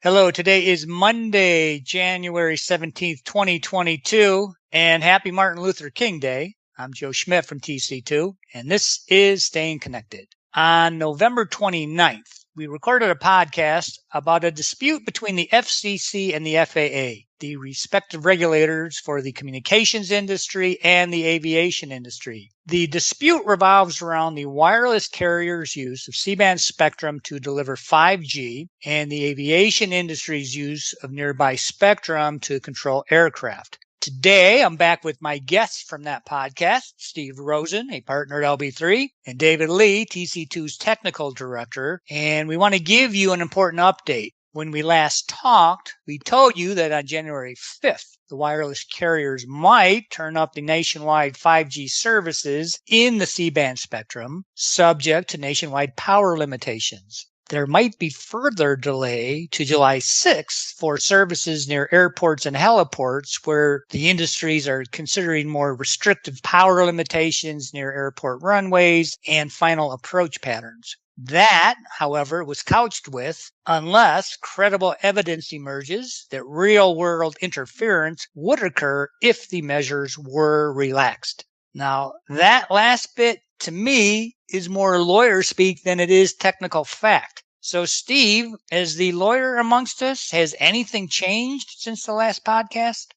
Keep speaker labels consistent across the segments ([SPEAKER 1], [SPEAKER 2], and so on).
[SPEAKER 1] Hello, today is Monday, January 17th, 2022, and happy Martin Luther King Day. I'm Joe Schmidt from TC2, and this is Staying Connected. On November 29th, we recorded a podcast about a dispute between the FCC and the FAA, the respective regulators for the communications industry and the aviation industry. The dispute revolves around the wireless carriers' use of C-band spectrum to deliver 5G and the aviation industry's use of nearby spectrum to control aircraft. Today, I'm back with my guests from that podcast, Steve Rosen, a partner at LB3, and David Lee, TC2's technical director, and we want to give you an important update. When we last talked, we told you that on January 5th, the wireless carriers might turn up the nationwide 5G services in the C-band spectrum, subject to nationwide power limitations. There might be further delay to July 6th for services near airports and heliports where the industries are considering more restrictive power limitations near airport runways and final approach patterns. That, however, was couched with, unless credible evidence emerges that real-world interference would occur if the measures were relaxed. Now, that last bit, to me, is more lawyer speak than it is technical fact. So, Steve, as the lawyer amongst us, has anything changed since the last podcast?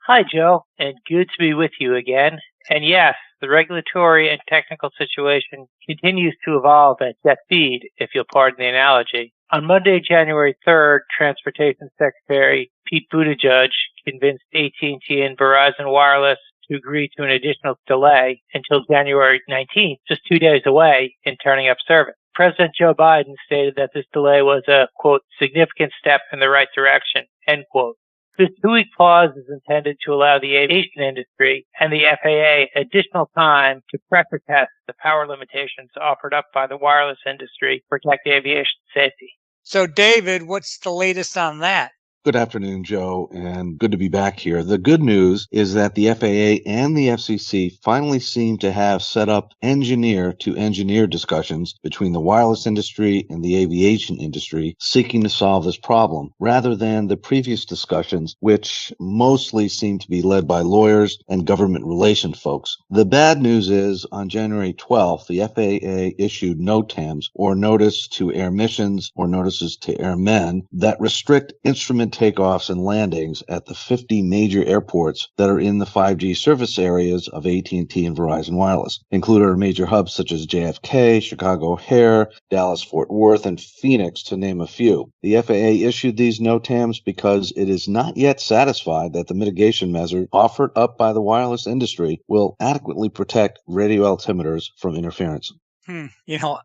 [SPEAKER 2] Hi, Joe, and good to be with you again. And yes, the regulatory and technical situation continues to evolve at jet speed, if you'll pardon the analogy. On Monday, January 3rd, Transportation Secretary Pete Buttigieg convinced AT&T and Verizon Wireless to agree to an additional delay until January 19th, just 2 days away, in turning up service. President Joe Biden stated that this delay was a, quote, significant step in the right direction, end quote. This 2-week pause is intended to allow the aviation industry and the FAA additional time to pressure test the power limitations offered up by the wireless industry to protect aviation safety.
[SPEAKER 1] So, David, what's the latest on that?
[SPEAKER 3] Good afternoon, Joe, and good to be back here. The good news is that the FAA and the FCC finally seem to have set up engineer-to-engineer discussions between the wireless industry and the aviation industry seeking to solve this problem, rather than the previous discussions, which mostly seem to be led by lawyers and government relation folks. The bad news is, on January 12th, the FAA issued NOTAMs, or Notice to Air Missions, or Notices to Airmen, that restrict instrument takeoffs and landings at the 50 major airports that are in the 5G service areas of AT&T and Verizon Wireless, including major hubs such as JFK, Chicago O'Hare, Dallas-Fort Worth, and Phoenix, to name a few. The FAA issued these NOTAMs because it is not yet satisfied that the mitigation measure offered up by the wireless industry will adequately protect radio altimeters from interference.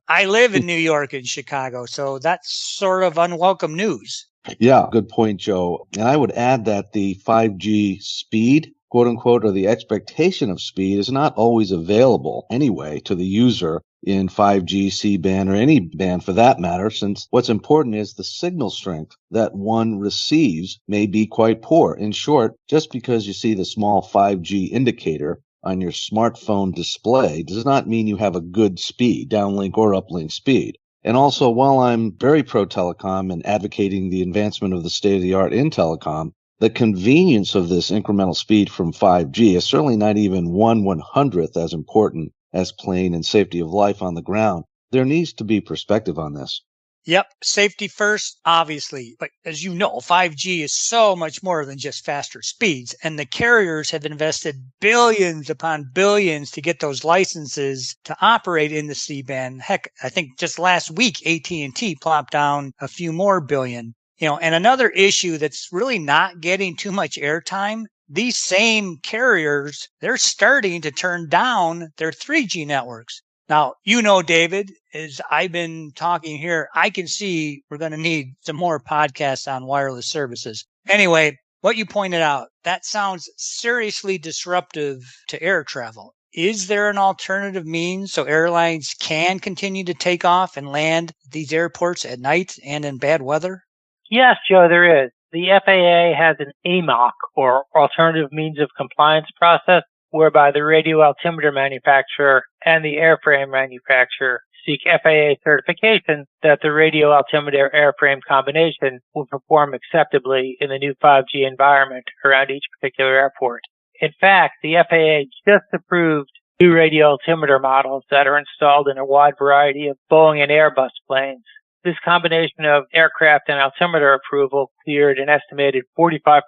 [SPEAKER 1] I live in New York and Chicago, so that's sort of unwelcome news.
[SPEAKER 3] Yeah, good point, Joe. And I would add that the 5G speed, quote unquote, or the expectation of speed is not always available anyway to the user in 5G, C-band, or any band for that matter, since what's important is the signal strength that one receives may be quite poor. In short, just because you see the small 5G indicator on your smartphone display does not mean you have a good speed, downlink or uplink speed. And also, while I'm very pro-telecom and advocating the advancement of the state-of-the-art in telecom, the convenience of this incremental speed from 5G is certainly not even 1/100th as important as plane and safety of life on the ground. There needs to be perspective on this.
[SPEAKER 1] Yep, safety first, obviously. But as you know, 5G is so much more than just faster speeds. And the carriers have invested billions upon billions to get those licenses to operate in the C-band. Heck, I think just last week, AT&T plopped down a few more billion. And another issue that's really not getting too much airtime, these same carriers, they're starting to turn down their 3G networks. Now, David, as I've been talking here, I can see we're going to need some more podcasts on wireless services. Anyway, what you pointed out, that sounds seriously disruptive to air travel. Is there an alternative means so airlines can continue to take off and land at these airports at night and in bad weather?
[SPEAKER 2] Yes, Joe, there is. The FAA has an AMOC, or Alternative Means of Compliance process, whereby the radio altimeter manufacturer and the airframe manufacturer seek FAA certification that the radio altimeter airframe combination will perform acceptably in the new 5G environment around each particular airport. In fact, the FAA just approved new radio altimeter models that are installed in a wide variety of Boeing and Airbus planes. This combination of aircraft and altimeter approval cleared an estimated 45%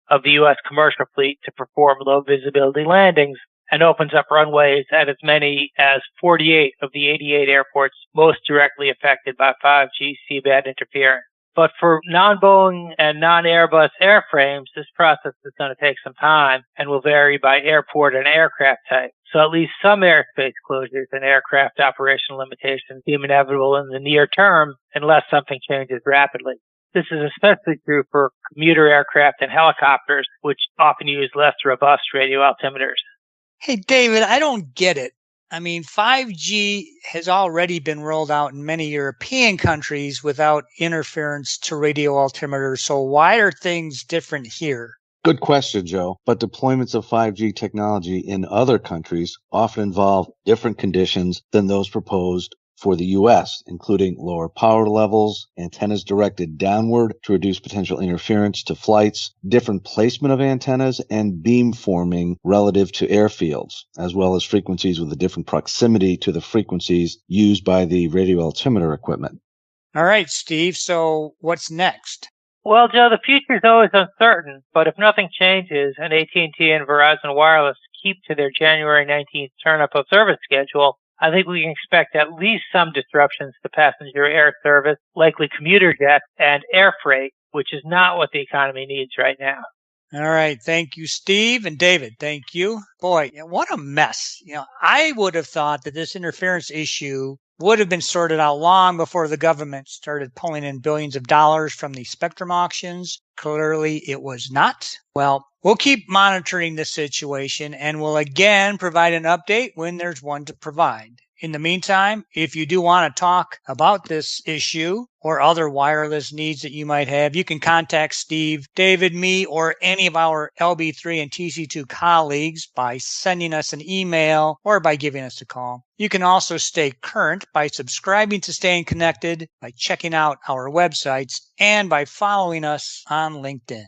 [SPEAKER 2] of the U.S. commercial fleet to perform low visibility landings and opens up runways at as many as 48 of the 88 airports most directly affected by 5G C-band interference. But for non-Boeing and non-Airbus airframes, this process is going to take some time and will vary by airport and aircraft type. So at least some airspace closures and aircraft operational limitations seem inevitable in the near term unless something changes rapidly. This is especially true for commuter aircraft and helicopters, which often use less robust radio altimeters.
[SPEAKER 1] Hey, David, I don't get it. I mean, 5G has already been rolled out in many European countries without interference to radio altimeters. So why are things different here?
[SPEAKER 3] Good question, Joe. But deployments of 5G technology in other countries often involve different conditions than those proposed for the U.S., including lower power levels, antennas directed downward to reduce potential interference to flights, different placement of antennas, and beam forming relative to airfields, as well as frequencies with a different proximity to the frequencies used by the radio altimeter equipment.
[SPEAKER 1] All right, Steve. So what's next?
[SPEAKER 2] Well, Joe, the future is always uncertain, but if nothing changes and AT&T and Verizon Wireless keep to their January 19th turn-up of service schedule, I think we can expect at least some disruptions to passenger air service, likely commuter jets and air freight, which is not what the economy needs right now.
[SPEAKER 1] All right. Thank you, Steve. And David, thank you. Boy, what a mess. I would have thought that this interference issue would have been sorted out long before the government started pulling in billions of dollars from the spectrum auctions. Clearly, it was not. Well, we'll keep monitoring this situation and we'll again provide an update when there's one to provide. In the meantime, if you do want to talk about this issue or other wireless needs that you might have, you can contact Steve, David, me, or any of our LB3 and TC2 colleagues by sending us an email or by giving us a call. You can also stay current by subscribing to Staying Connected, by checking out our websites, and by following us on LinkedIn.